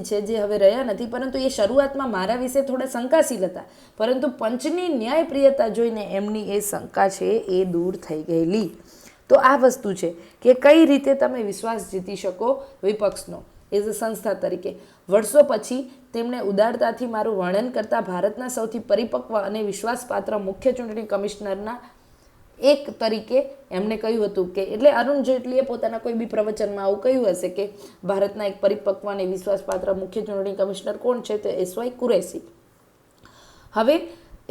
છે જે હવે રહ્યા નથી, પરંતુ એ શરૂઆતમાં મારા વિશે થોડા શંકાશીલ હતા, પરંતુ પંચની ન્યાયપ્રિયતા જોઈને એમની એ શંકા છે એ દૂર થઈ ગયેલી. તો આ વસ્તુ છે કે કઈ રીતે તમે વિશ્વાસ જીતી શકો વિપક્ષનો એઝ અ સંસ્થા તરીકે. વર્ષો પછી તેમણે ઉદારતાથી મારું વર્ણન કરતા ભારતના સૌથી પરિપક્વ અને વિશ્વાસપાત્ર મુખ્ય ચૂંટણી કમિશનરના એક તરીકે એમણે કહ્યું હતું કે એટલે અરુણ જેટલીએ પોતાના કોઈ બી પ્રવચનમાં આવું કહ્યું હશે કે ભારતના એક પરિપક્વ અને વિશ્વાસપાત્ર મુખ્ય ચૂંટણી કમિશનર કોણ છે, તો એસવાય કુરેશી. હવે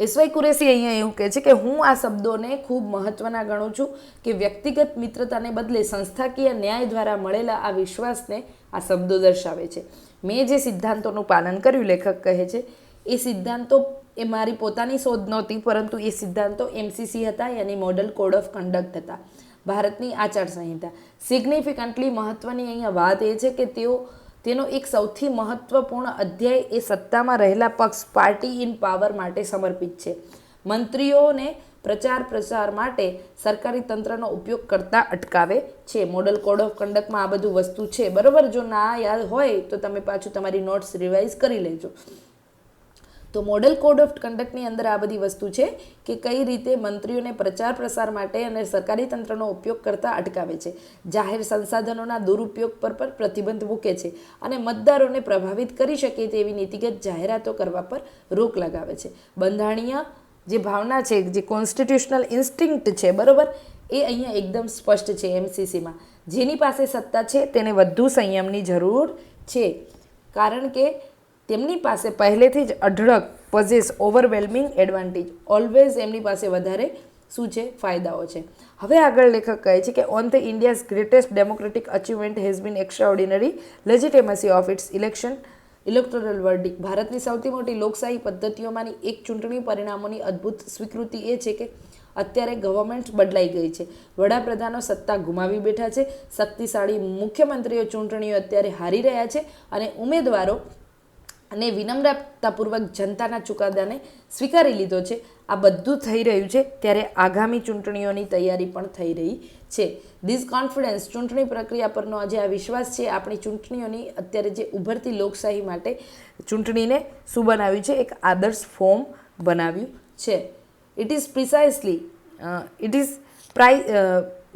એસવાય કુરેશી અહીંયા એવું કહે છે કે હું આ શબ્દોને ખૂબ મહત્વના ગણું છું કે વ્યક્તિગત મિત્રતાને બદલે સંસ્થાકીય ન્યાય દ્વારા મળેલા આ વિશ્વાસને આ શબ્દો દર્શાવે છે. મેં જે સિદ્ધાંતોનું પાલન કર્યું, લેખક કહે છે, એ સિદ્ધાંતો એ મારી પોતાની શોધ નહોતી, પરંતુ એ સિદ્ધાંતો MCC હતા, યાની મોડલ કોડ ઓફ કન્ડક્ટ હતા, ભારતની આચારસંહિતા. સિગ્નિફિકન્ટલી મહત્વની અહીંયા વાત એ છે કે તેનો એક સૌથી મહત્વપૂર્ણ અધ્યાય એ સત્તામાં રહેલા પક્ષ પાર્ટી ઇન પાવર માટે સમર્પિત છે. મંત્રીઓને પ્રચાર પ્રસાર માટે સરકારી તંત્રનો ઉપયોગ કરતા અટકાવે છે. મોડલ કોડ ઓફ કન્ડક્ટમાં આ બધું વસ્તુ છે, બરાબર. જો ના યાદ હોય તો તમે પાછું તમારી નોટ્સ રિવાઇઝ કરી લેજો. તો મોડલ કોડ ઓફ કન્ડક્ટની અંદર આ બધી વસ્તુ છે કે કઈ રીતે મંત્રીઓને પ્રચાર પ્રસાર માટે અને સરકારી તંત્રનો ઉપયોગ કરતા અટકાવે છે, જાહેર સંસાધનોના દુરુપયોગ પર પ્રતિબંધ મૂકે છે અને મતદારોને પ્રભાવિત કરી શકે તેવી નીતિગત જાહેરાતો કરવા પર રોક લગાવે છે. બંધારણીય જે ભાવના છે, જે કોન્સ્ટિટ્યુશનલ ઇન્સ્ટિંક્ટ છે, બરાબર, એ અહીંયા એકદમ સ્પષ્ટ છે MCCમાં. જેની પાસે સત્તા છે તેને વધુ સંયમની જરૂર છે, કારણ કે તેમની પાસે પહેલેથી જ અઢળક પોઝેસ ઓવરવેલ્મિંગ એડવાન્ટેજ, ઓલવેઝ એમની પાસે વધારે શું છે, ફાયદાઓ છે. હવે આગળ લેખક કહે છે કે on the India's greatest democratic achievement has been extraordinary legitimacy of its electoral verdict. ભારતની સૌથી મોટી લોકશાહી પદ્ધતિઓમાંની એક ચૂંટણી પરિણામોની અદ્ભુત સ્વીકૃતિ એ છે કે અત્યારે ગવર્મેન્ટ બદલાઈ ગઈ છે, વડાપ્રધાનો સત્તા ગુમાવી બેઠા છે, શક્તિશાળી મુખ્યમંત્રીઓ ચૂંટણીઓ અત્યારે હારી રહ્યા છે અને ઉમેદવારો અને વિનમ્રતાપૂર્વક જનતાના ચુકાદાને સ્વીકારી લીધો છે. આ બધું થઈ રહ્યું છે ત્યારે આગામી ચૂંટણીઓની તૈયારી પણ થઈ રહી છે. ધીસ કોન્ફિડન્સ, ચૂંટણી પ્રક્રિયા પરનો આજે આ વિશ્વાસ છે, આપણી ચૂંટણીઓની અત્યારે જે ઉભરતી લોકશાહી માટે ચૂંટણીને શું બનાવ્યું છે, એક આદર્શ ફોર્મ બનાવ્યું છે. It is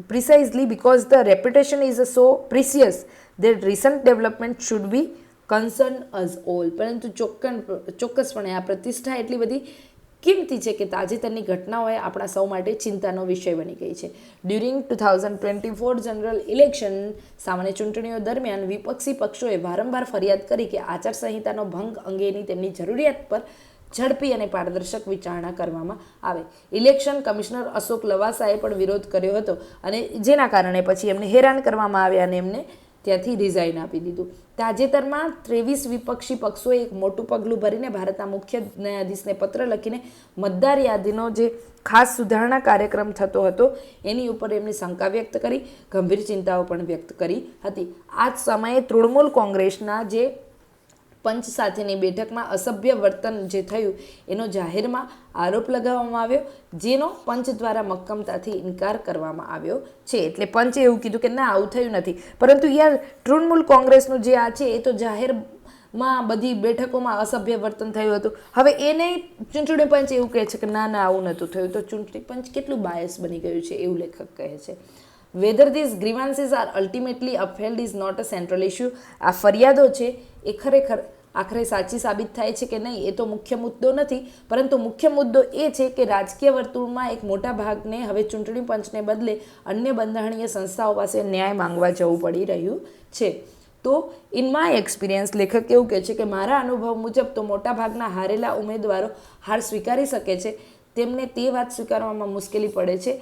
precisely because the reputation is so precious that recent development should be concern us all. પરંતુ ચોક્કસપણે આ પ્રતિષ્ઠા એટલી બધી કિંમતી છે કે તાજેતરની ઘટનાઓએ આપણા સૌ માટે ચિંતાનો વિષય બની ગઈ છે. ડ્યુરિંગ 2024 જનરલ ઇલેક્શન, સામાન્ય ચૂંટણીઓ દરમિયાન વિપક્ષી પક્ષોએ વારંવાર ફરિયાદ કરી કે આચારસંહિતાનો ભંગ અંગેની તેમની જરૂરિયાત પર ઝડપી અને પારદર્શક વિચારણા કરવામાં આવે. ઇલેક્શન કમિશનર અશોક લવાસાએ પણ વિરોધ કર્યો હતો અને જેના કારણે પછી એમને હેરાન કરવામાં આવ્યા અને એમને ત્યાંથી રિઝાઇન આપી દીધું. તાજેતરમાં 23 વિપક્ષી પક્ષોએ એક મોટું પગલું ભરીને ભારતના મુખ્ય ન્યાયાધીશને પત્ર લખીને મતદાર યાદીનો જે ખાસ સુધારણા કાર્યક્રમ થતો હતો એની ઉપર એમની શંકા વ્યક્ત કરી, ગંભીર ચિંતાઓ પણ વ્યક્ત કરી હતી. આ જ સમયે તૃણમૂલ કોંગ્રેસના જે પંચ સાથેની બેઠકમાં અસભ્ય વર્તન જે થયું એનો જાહેરમાં આરોપ લગાવવામાં આવ્યો, જેનો પંચ દ્વારા મક્કમતાથી ઇનકાર કરવામાં આવ્યો છે. એટલે પંચે એવું કીધું કે ના, આવું થયું નથી. પરંતુ યાર, તૃણમૂલ કોંગ્રેસનું જે આ છે એ તો જાહેરમાં બધી બેઠકોમાં અસભ્ય વર્તન થયું હતું. હવે એને ચૂંટણી પંચ એવું કહે છે કે ના ના, આવું નહોતું થયું. તો ચૂંટણી પંચ કેટલું બાયસ બની ગયું છે એવું લેખક કહે છે. Whether these grievances are ultimately upheld is not a central issue. આ ફરિયાદો છે એ ખરેખર આખરે સાચી સાબિત થાય છે કે નહીં એ તો મુખ્ય મુદ્દો નથી, પરંતુ મુખ્ય મુદ્દો એ છે કે રાજકીય વર્તુળમાં એક મોટા ભાગને હવે ચૂંટણી પંચને બદલે અન્ય બંધારણીય સંસ્થાઓ પાસે ન્યાય માંગવા જવું પડી રહ્યું છે. તો ઇન માય એક્સપિરિયન્સ, લેખક એવું કહે છે કે મારા અનુભવ મુજબ તો મોટાભાગના હારેલા ઉમેદવારો હાર સ્વીકારી શકે છે. તેમને તે વાત સ્વીકારવામાં મુશ્કેલી પડે છે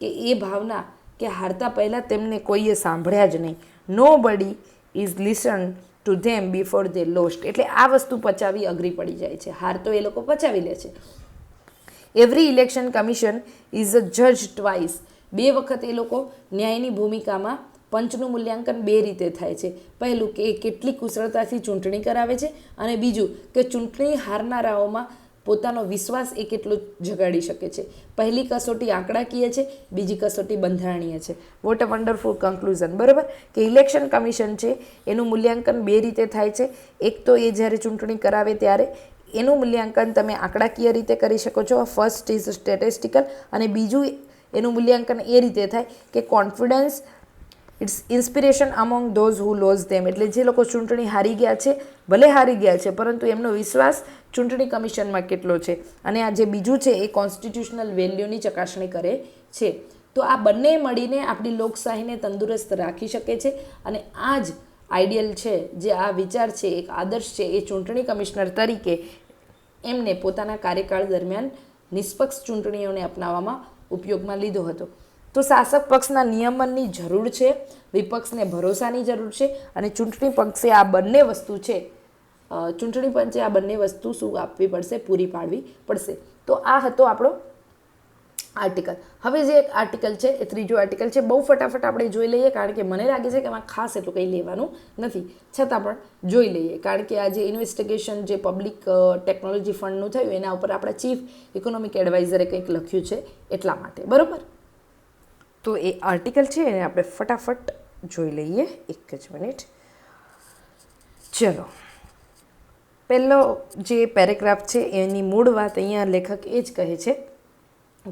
કે એ ભાવના કે હારતા પહેલાં તેમને કોઈએ સાંભળ્યા જ નહીં. નો બડી is listen to them before they lost. એટલે આ વસ્તુ પચાવી અઘરી પડી જાય છે. હાર તો એ લોકો પચાવી લે છે. Every election commission is a જજ ટ્વાઇસ. 2 વખત એ લોકો ન્યાયની ભૂમિકામાં પંચનું મૂલ્યાંકન 2 રીતે થાય છે. પહેલું કે કેટલી કુશળતાથી ચૂંટણી કરાવે છે અને બીજું કે ચૂંટણી હારનારાઓમાં પોતાનો વિશ્વાસ એ કેટલો જગાડી શકે છે. પહેલી કસોટી આંકડાકીય છે, બીજી કસોટી બંધારણીય છે. વોટ અ વન્ડરફુલ કન્ક્લુઝન, બરાબર. કે ઇલેક્શન કમિશન છે એનું મૂલ્યાંકન 2 રીતે થાય છે. એક તો એ જ્યારે ચૂંટણી કરાવે ત્યારે એનું મૂલ્યાંકન તમે આંકડાકીય રીતે કરી શકો છો, ફર્સ્ટ ઇઝ સ્ટેટિસ્ટિકલ, અને બીજું એનું મૂલ્યાંકન એ રીતે થાય કે confidence its inspiration among those who lose them. એટલે જે લોકો ચૂંટણી હારી ગયા છે, ભલે હારી ગયા છે, પરંતુ એમનો વિશ્વાસ ચૂંટણી કમિશનમાં કેટલો છે. અને આ જે બીજું છે એ કોન્સ્ટિટ્યુશનલ વેલ્યુની ચકાસણી કરે છે. તો આ બંને મળીને આપણી લોકશાહીને તંદુરસ્ત રાખી શકે છે અને આ જ આઈડિયલ છે, જે આ વિચાર છે, એક આદર્શ છે, એ ચૂંટણી કમિશનર તરીકે એમને પોતાના કાર્યકાળ દરમિયાન નિષ્પક્ષ ચૂંટણીઓને અપનાવવામાં ઉપયોગમાં લીધો હતો. તો શાસક પક્ષના નિયમનની જરૂર છે, વિપક્ષને ભરોસાની જરૂર છે અને ચૂંટણી પંચે આ બંને વસ્તુ છે, ચૂંટણી પંચે આ બંને વસ્તુ શું આપવી પડશે, પૂરી પાડવી પડશે. તો આ હતો આપણો આર્ટિકલ. હવે જે એક આર્ટિકલ છે એ ત્રીજો આર્ટિકલ છે, બહુ ફટાફટ આપણે જોઈ લઈએ કારણ કે મને લાગે છે કે એમાં ખાસ એટલું કંઈ લેવાનું નથી, છતાં પણ જોઈ લઈએ કારણ કે આ જે ઇન્વેસ્ટિગેશન જે પબ્લિક ટેકનોલોજી ફંડનું થયું એના ઉપર આપણા ચીફ ઇકોનોમિક એડવાઇઝરે કંઈક લખ્યું છે એટલા માટે, બરાબર. તો એ આર્ટિકલ છે એને આપણે ફટાફટ જોઈ લઈએ, એક જ મિનિટ. ચલો, પહેલો જે પેરેગ્રાફ છે એની મૂળ વાત અહીંયા લેખક એ જ કહે છે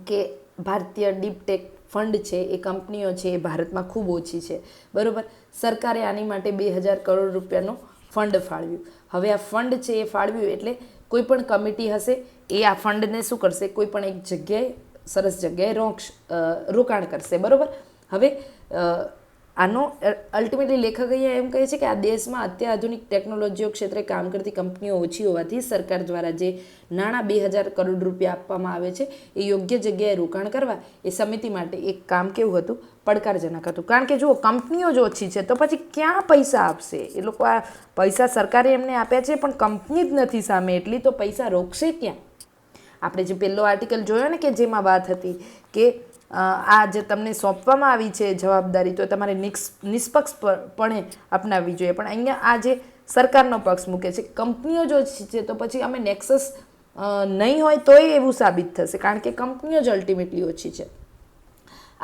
કે ભારતીય ડીપટેક ફંડ છે, એ કંપનીઓ છે, એ ભારતમાં ખૂબ ઓછી છે, બરાબર. સરકારે આની માટે 2000 કરોડ રૂપિયાનું ફંડ ફાળવ્યું. હવે આ ફંડ છે એ ફાળવ્યું એટલે કોઈ પણ કમિટી હશે એ આ ફંડને શું કરશે, કોઈ પણ એક જગ્યાએ, સરસ જગ્યાએ રોકાણ કરશે, બરાબર. હવે આનો અલ્ટિમેટલી લેખક અહીંયા એમ કહે છે કે આ દેશમાં અત્યાધુનિક ટેકનોલોજીઓ ક્ષેત્રે કામ કરતી કંપનીઓ ઓછી હોવાથી સરકાર દ્વારા જે નાણાં 2000 કરોડ રૂપિયા આપવામાં આવે છે એ યોગ્ય જગ્યાએ રોકાણ કરવા એ સમિતિ માટે એક કામ કેવું હતું, પડકારજનક હતું. કારણ કે જુઓ, કંપનીઓ જ ઓછી છે તો પછી ક્યાં પૈસા આપશે એ લોકો? આ પૈસા સરકારે એમને આપ્યા છે પણ કંપની જ નથી સામે એટલી, તો પૈસા રોકશે ક્યાં? આપણે જે પહેલો આર્ટિકલ જોયો ને કે જેમાં વાત હતી કે આ જે તમને સોંપવામાં આવી છે જવાબદારી, તો તમારે નિષ્પક્ષપણે અપનાવવી જોઈએ. પણ અહીંયા આ જે સરકારનો પક્ષ મૂકે છે, કંપનીઓ જો છે તો પછી અમે નેક્સસ નહીં હોય તોય એવું સાબિત થશે કારણ કે કંપનીઓ જ અલ્ટિમેટલી ઓછી છે.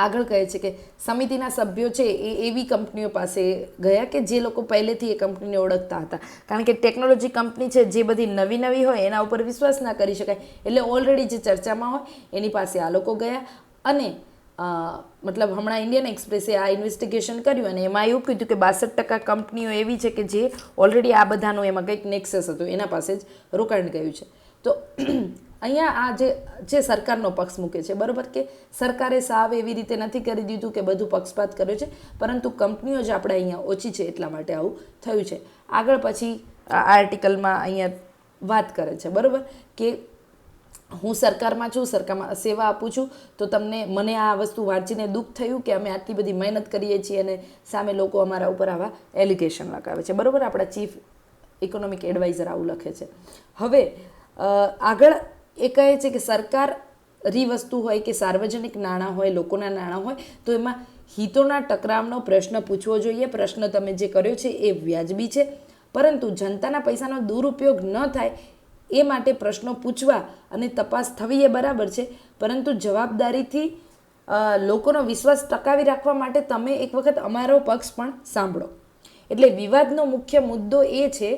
આગળ કહે છે કે સમિતિના સભ્યો છે એ એવી કંપનીઓ પાસે ગયા કે જે લોકો પહેલેથી એ કંપનીને ઓળખતા હતા, કારણ કે ટેકનોલોજી કંપની છે જે બધી નવી નવી હોય એના ઉપર વિશ્વાસ ના કરી શકાય, એટલે ઓલરેડી જે ચર્ચામાં હોય એની પાસે આ લોકો ગયા અને મતલબ હમણાં ઇન્ડિયન એક્સપ્રેસે આ ઇન્વેસ્ટિગેશન કર્યું અને એમાં એવું કીધું કે 62% કંપનીઓ એવી છે કે જે ઓલરેડી આ બધાનું એમાં કંઈક નેક્સસ હતું એના પાસે જ રોકાણ ગયું છે. તો અહીંયા આ જે સરકારનો પક્ષ મૂકે છે, બરાબર, કે સરકારે સાવ એવી રીતે નથી કરી દીધું કે બધું પક્ષપાત કર્યો છે, પરંતુ કંપનીઓ જ આપણે અહીંયા ઓછી છે એટલા માટે આવું થયું છે. આગળ પછી આ આર્ટિકલમાં અહીંયા વાત કરે છે, બરાબર, કે હું સરકારમાં છું, સરકારમાં સેવા આપું છું, તો મને આ વસ્તુ વાંચીને દુઃખ થયું કે અમે આટલી બધી મહેનત કરીએ છીએ અને સામે લોકો અમારા ઉપર આવા એલિગેશન લગાવે છે, બરાબર. આપણા ચીફ ઇકોનોમિક એડવાઇઝર આવું લખે છે. હવે આગળ એ કહે છે કે સરકારી વસ્તુ હોય કે સાર્વજનિક નાણાં હોય, લોકોના નાણાં હોય, તો એમાં હિતોના ટકરાવનો પ્રશ્ન પૂછવો જોઈએ. પ્રશ્ન તમે જે કર્યો છે એ વ્યાજબી છે, પરંતુ જનતાના પૈસાનો દુરુપયોગ ન થાય એ માટે પ્રશ્નો પૂછવા અને તપાસ થવી એ બરાબર છે, પરંતુ જવાબદારીથી લોકોનો વિશ્વાસ ટકાવી રાખવા માટે તમે એક વખત અમારો પક્ષ પણ સાંભળો. એટલે વિવાદનો મુખ્ય મુદ્દો એ છે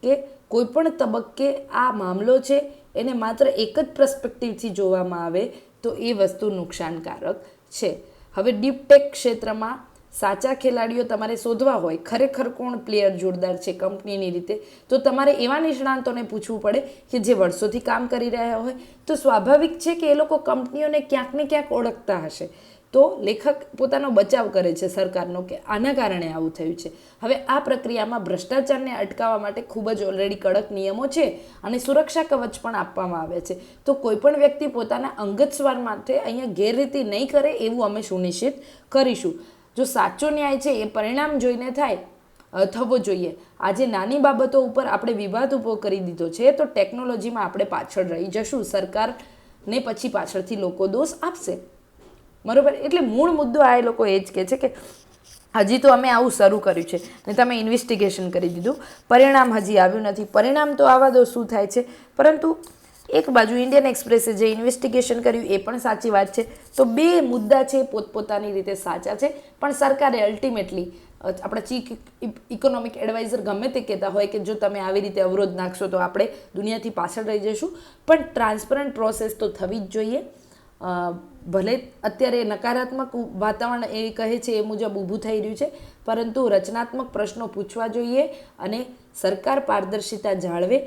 કે કોઈપણ તબક્કે આ મામલો છે એને માત્ર એક જ પર્સ્પેક્ટિવથી જોવામાં આવે તો એ વસ્તુ નુકસાનકારક છે. હવે ડીપટેક ક્ષેત્રમાં સાચા ખેલાડીઓ તમારે શોધવા હોય, ખરેખર કોણ પ્લેયર જોરદાર છે કંપનીની રીતે, તો તમારે એવા નિષ્ણાંતોને પૂછવું પડે કે જે વર્ષોથી કામ કરી રહ્યા હોય. તો સ્વાભાવિક છે કે એ લોકો કંપનીઓને ક્યાંક ને ક્યાંક ઓળખતા હશે. તો લેખક પોતાનો બચાવ કરે છે સરકારનો કે આના કારણે આવું થયું છે. હવે આ પ્રક્રિયામાં ભ્રષ્ટાચારને અટકાવવા માટે ખૂબ જ ઓલરેડી કડક નિયમો છે અને સુરક્ષા કવચ પણ આપવામાં આવે છે. તો કોઈપણ વ્યક્તિ પોતાના અંગત સ્વાર્થ માટે અહીંયા ગેરરીતિ નહીં કરે એવું અમે સુનિશ્ચિત કરીશું. જો સાચો ન્યાય છે એ પરિણામ જોઈને થવો જોઈએ. આજે નાની બાબતો ઉપર આપણે વિવાદ ઊભો કરી દીધો છે તો ટેકનોલોજીમાં આપણે પાછળ રહી જશું. સરકારને પછી પાછળથી લોકો દોષ આપશે, બરાબર. એટલે મૂળ મુદ્દો આ લોકો એ જ કહે છે કે હજી તો અમે આવું શરૂ કર્યું છે ને તમે ઇન્વેસ્ટિગેશન કરી દીધું, પરિણામ હજી આવ્યું નથી. પરિણામ તો આવા દો શું થાય છે, પરંતુ એક બાજુ ઇન્ડિયન એક્સપ્રેસે જે ઇન્વેસ્ટિગેશન કર્યું એ પણ સાચી વાત છે. તો બે મુદ્દા છે પોતપોતાની રીતે સાચા છે, પણ સરકારે અલ્ટિમેટલી આપણા ચીફ ઇકોનોમિક એડવાઇઝર ગમે તે કહેતા હોય કે જો તમે આવી રીતે અવરોધ નાખશો તો આપણે દુનિયાથી પાછળ રહી જઈશું, પણ ટ્રાન્સપરન્ટ પ્રોસેસ તો થવી જ જોઈએ. ભલે અત્યારે નકારાત્મક વાતાવરણ એ કહે છે એ મુજબ ઊભું થઈ રહ્યું છે, પરંતુ રચનાત્મક પ્રશ્નો પૂછવા જોઈએ અને સરકાર પારદર્શિતા જાળવે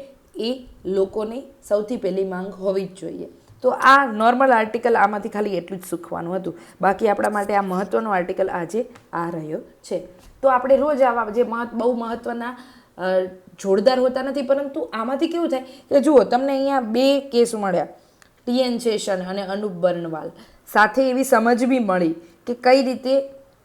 એ લોકોની સૌથી પહેલી માંગ હોવી જ જોઈએ. તો આ નોર્મલ આર્ટિકલ આમાંથી ખાલી એટલું જ શીખવાનું હતું. બાકી આપણા માટે આ મહત્ત્વનો આર્ટિકલ આજે આ રહ્યો છે. તો આપણે રોજ આવા જે બહુ મહત્ત્વના જોરદાર હોતા નથી, પરંતુ આમાંથી કેવું થાય કે જુઓ તમને અહીંયા 2 કેસ મળ્યા, ટીએન શેષન અને અનુપ બર્ણવાલ. સાથે એવી સમજ બી મળી કે કઈ રીતે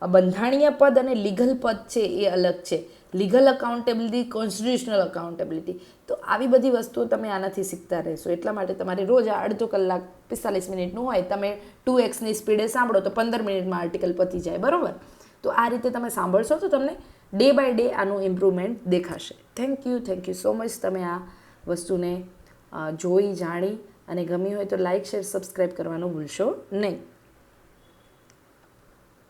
બંધારણીય પદ અને લીગલ પદ છે એ અલગ છે. Legal accountability, constitutional accountability. તો આવી બધી વસ્તુઓ તમે આનાથી શીખતા રહેશો. એટલા માટે તમારે રોજ આ અડધો કલાક 45 મિનિટનું હોય, તમે 2x સ્પીડે સાંભળો તો 15 મિનિટમાં આર્ટિકલ પતી જાય, બરાબર. તો આ રીતે તમે સાંભળશો તો તમને ડે બાય ડે આનું ઇમ્પ્રુવમેન્ટ દેખાશે. Thank you so much. તમે આ વસ્તુને જોઈ, જાણી અને ગમી હોય તો લાઇક, શેર, સબસ્ક્રાઈબ કરવાનું ભૂલશો નહીં.